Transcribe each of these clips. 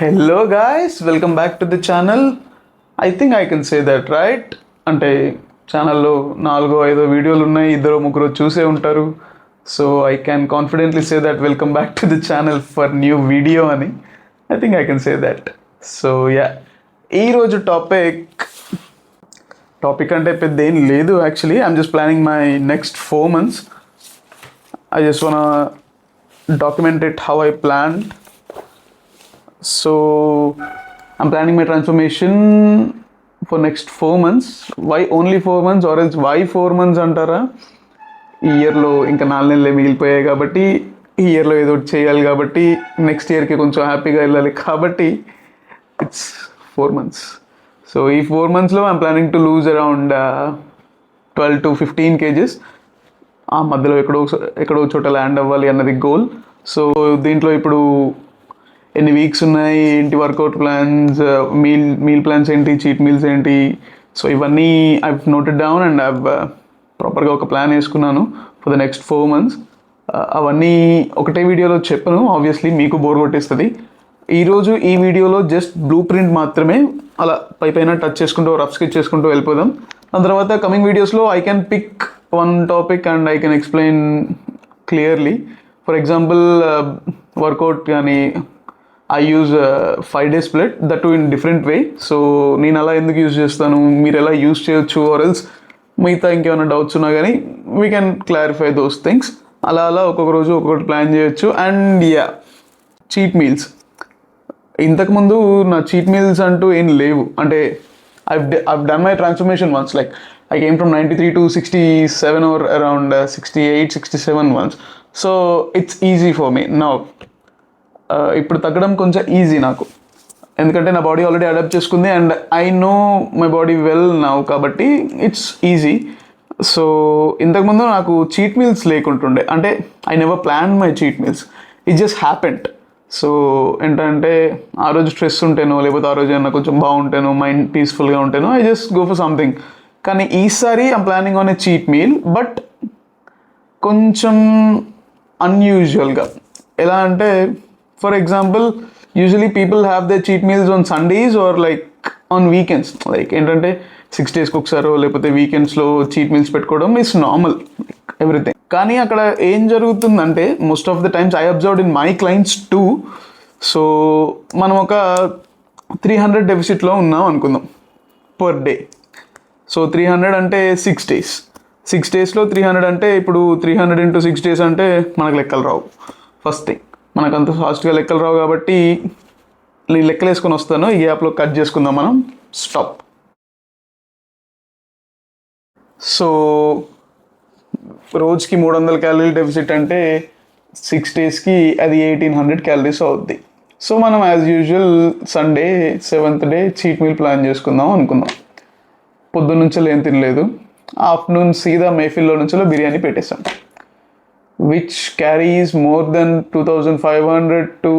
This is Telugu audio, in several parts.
Hello guys, welcome back to the channel. I think I can say that right. అంటే ఛానల్లో 4-5 వీడియోలు ఉన్నాయి, 2-3 చూసే ఉంటారు. So I can confidently say that welcome back to the channel for new video అని. I think I can say that. So yeah, ఈరోజు టాపిక్ అంటే పెద్ద ఏం లేదు. Actually I'm just planning my next 4 months. I just wanna document it how I planned. So I'm planning my transformation for next 4 months. Why only 4 months, or else why 4 months అంటారా? ఈ ఇయర్లో ఇంకా 4 నెలలే మిగిలిపోయాయి కాబట్టి, ఈ ఇయర్లో ఏదో ఒకటి చేయాలి కాబట్టి, నెక్స్ట్ ఇయర్కి కొంచెం హ్యాపీగా వెళ్ళాలి కాబట్టి ఇట్స్ 4 months. సో ఈ 4 monthsలో I'm planning to lose around 12 to 15 kgs. ఆ మధ్యలో ఎక్కడో చోట ల్యాండ్ అవ్వాలి అన్నది గోల్. సో దీంట్లో ఇప్పుడు ఎన్ని వీక్స్ ఉన్నాయి, ఏంటి వర్కౌట్ ప్లాన్స్, మీల్ ప్లాన్స్ ఏంటి, చీట్ మీల్స్ ఏంటి, సో ఇవన్నీ I've noted down and I've ప్రాపర్గా ఒక ప్లాన్ వేసుకున్నాను ఫర్ ద నెక్స్ట్ 4 months. అవన్నీ ఒకటే వీడియోలో చెప్పను, ఆబ్వియస్లీ మీకు బోర్ కొట్టేస్తుంది. ఈరోజు ఈ వీడియోలో జస్ట్ బ్లూ ప్రింట్ మాత్రమే, అలా పైన టచ్ చేసుకుంటూ రఫ్ స్కెచ్ చేసుకుంటూ వెళ్ళిపోదాం. దాని తర్వాత కమింగ్ వీడియోస్లో I can pick one topic and I can explain clearly. For example, workout yani I use 5-day split, that too in different way. So నేను అలా ఎందుకు యూజ్ చేస్తాను, మీరు ఎలా యూజ్ చేయొచ్చు, ఆర్ ఎల్స్ మిగతా ఇంకేమైనా డౌట్స్ ఉన్నా కానీ we can clarify those things. అలా ఒక్కొక్క రోజు ఒక్కొక్కటి ప్లాన్ చేయొచ్చు. And yeah, cheat meals. ఇంతకుముందు నా చీట్ మీల్స్ అంటూ ఏం లేవు. అంటే I've done my transformation once, like I came from 93 to 67 or around 68, 67 once. So it's easy for me now. ఇప్పుడు తగ్గడం కొంచెం ఈజీ నాకు, ఎందుకంటే నా బాడీ ఆల్రెడీ అడాప్ట్ చేసుకుంది and I know my body well now, కాబట్టి ఇట్స్ ఈజీ. సో ఇంతకుముందు నాకు చీట్ మీల్స్ లేకుంటుండే, అంటే I never plan my cheat meals, it just happened. So ఏంటంటే ఆ రోజు స్ట్రెస్ ఉంటేనో, లేకపోతే ఆ రోజు ఏమన్నా కొంచెం బాగుంటేనో, మైండ్ పీస్ఫుల్గా ఉంటేనో I just go for something. కానీ ఈసారి I'm planning on a cheat meal, but కొంచెం అన్యూజువల్గా. ఎలా అంటే, for example, usually people have the cheat meals on Sundays or like on weekends. Like ఏంటంటే 6 days ఒకసారో లేకపోతే వీకెండ్స్లో చీట్ మీల్స్ పెట్టుకోవడం ఈస్ నార్మల్, ఎవ్రీథింగ్. కానీ అక్కడ ఏం జరుగుతుందంటే, most of the times I observed in my clients too. So మనం ఒక 300 డెఫిసిట్లో ఉన్నాం అనుకుందాం పర్ డే. సో 300 అంటే 6 days. 6 daysలో 300 అంటే ఇప్పుడు 300 into 6 days అంటే మనకు లెక్కలు రావు. ఫస్ట్ థింగ్, మనకు అంత ఫాస్ట్గా లెక్కలు రావు కాబట్టి లెక్కలు వేసుకొని వస్తాను. ఈ యాప్లో కట్ చేసుకుందాం మనం. స్టాప్. సో రోజుకి 300 calories డెఫిసిట్ అంటే 6 daysకి అది 1800 calories అవుద్ది. సో మనం as usual Sunday 7th day cheat meal plan చేసుకుందాం అనుకుందాం. పొద్దున్న నుంచో ఏం తినలేదు, ఆఫ్టర్నూన్ సీదా మేఫిల్లో నుంచో బిర్యానీ పెట్టేస్తాం, which carries more than 2500 to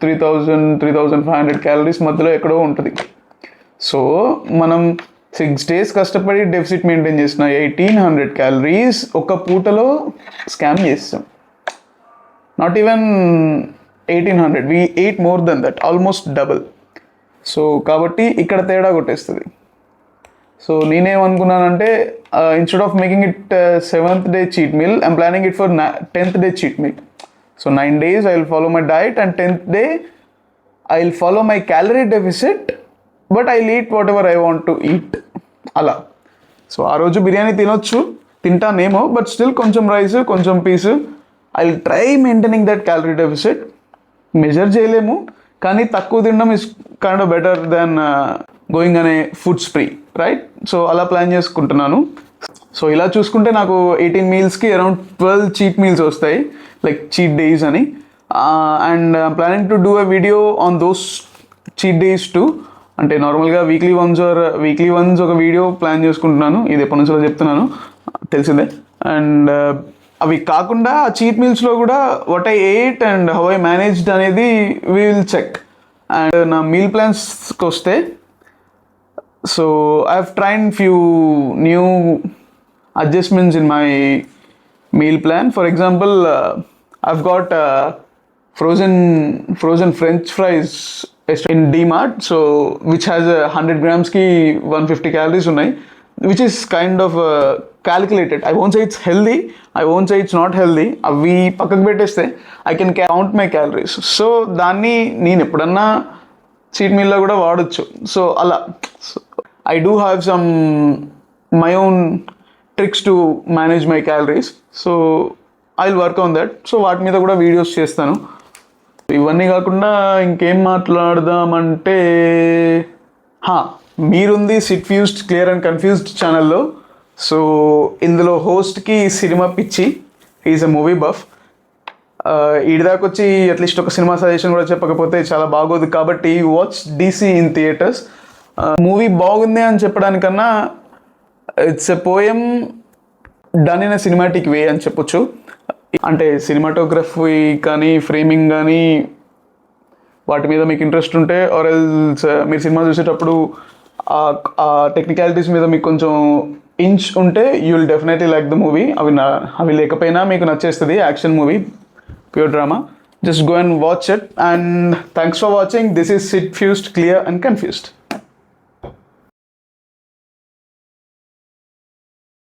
3500 calories మధ్యలో ఎక్కడో ఉంటుంది. సో మనం 6 days కష్టపడి డెఫిసిట్ మెయింటైన్ చేసిన 1800 calories ఒక పూటలో స్కామ్ చేస్తాం. Not even 1800, we ate more than that, almost double. So కాబట్టి ఇక్కడ తేడా కొట్టేస్తుంది. సో నేనేమనుకున్నానంటే, instead of making it 7th day cheat meal, I'm planning it for 10th day cheat meal. So 9 days I will follow my diet and 10th day I will follow my calorie deficit, but I will eat whatever I want to eat. అలా. సో ఆ రోజు బిర్యానీ తింటానేమో, బట్ స్టిల్ కొంచెం రైస్, కొంచెం piece. I will try maintaining that calorie deficit. Measure చేయలేము, కానీ తక్కువ తినడం is kind of better than going అనే ఫుడ్ స్ప్రీ, రైట్? సో అలా ప్లాన్ చేసుకుంటున్నాను. సో ఇలా చూసుకుంటే నాకు 18 mealsకి అరౌండ్ 12 చీట్ మీల్స్ వస్తాయి, లైక్ చీట్ డేస్ అని. And I'm planning to do a video on those cheat days too. అంటే నార్మల్గా వీక్లీ వన్స్ ఒక వీడియో ప్లాన్ చేసుకుంటున్నాను. ఇది ఎప్పటి నుంచో చెప్తున్నాను, తెలిసిందే. అండ్ అవి కాకుండా ఆ చీట్ మీల్స్లో కూడా what I eight and how I managed అనేది వీ విల్ చెక్. అండ్ నా మీల్ ప్లాన్స్కి వస్తే, so I have tried few new adjustments in my meal plan. For example, I've got frozen French fries in DMart, so which has 100 grams ki 150 calories ఉన్నాయి, which is kind of calculated. I won't say it's healthy, I won't say it's not healthy. అవి పక్కకు పెట్టేస్తే I can count my calories. So దాన్ని నేను ఎప్పుడన్నా చీట్ మీల్లో కూడా వాడచ్చు. సో అలా I do have some my own tricks to manage my calories. So I'll work on that. So వాటి మీద కూడా వీడియోస్ చేస్తాను. ఇవన్నీ కాకుండా ఇంకేం మాట్లాడదామంటే, మీరుంది sit fused clear and confused ఛానల్లో. సో ఇందులో హోస్ట్కి సినిమా పిచ్చి, ఈజ్ అ మూవీ బఫ్. ఈడిదాకా వచ్చి అట్లీస్ట్ ఒక సినిమా సజెషన్ కూడా చెప్పకపోతే చాలా బాగోదు. కాబట్టి watch DC in theatres. Movie బాగుంది అని చెప్పడానికన్నా it's a poem done in a cinematic way అని చెప్పొచ్చు. అంటే సినిమాటోగ్రఫీ కానీ ఫ్రేమింగ్ కానీ వాటి మీద మీకు ఇంట్రెస్ట్ ఉంటే, ఆర్ ఎల్స్ మీరు సినిమా చూసేటప్పుడు ఆ టెక్నికాలిటీస్ మీద మీకు కొంచెం ఇంచ్ ఉంటే, you will definitely like the movie. అవి లేకపోయినా మీకు నచ్చేస్తుంది. Action movie, pure drama. Just go and watch it. And thanks for watching. This is sit fused clear and confused.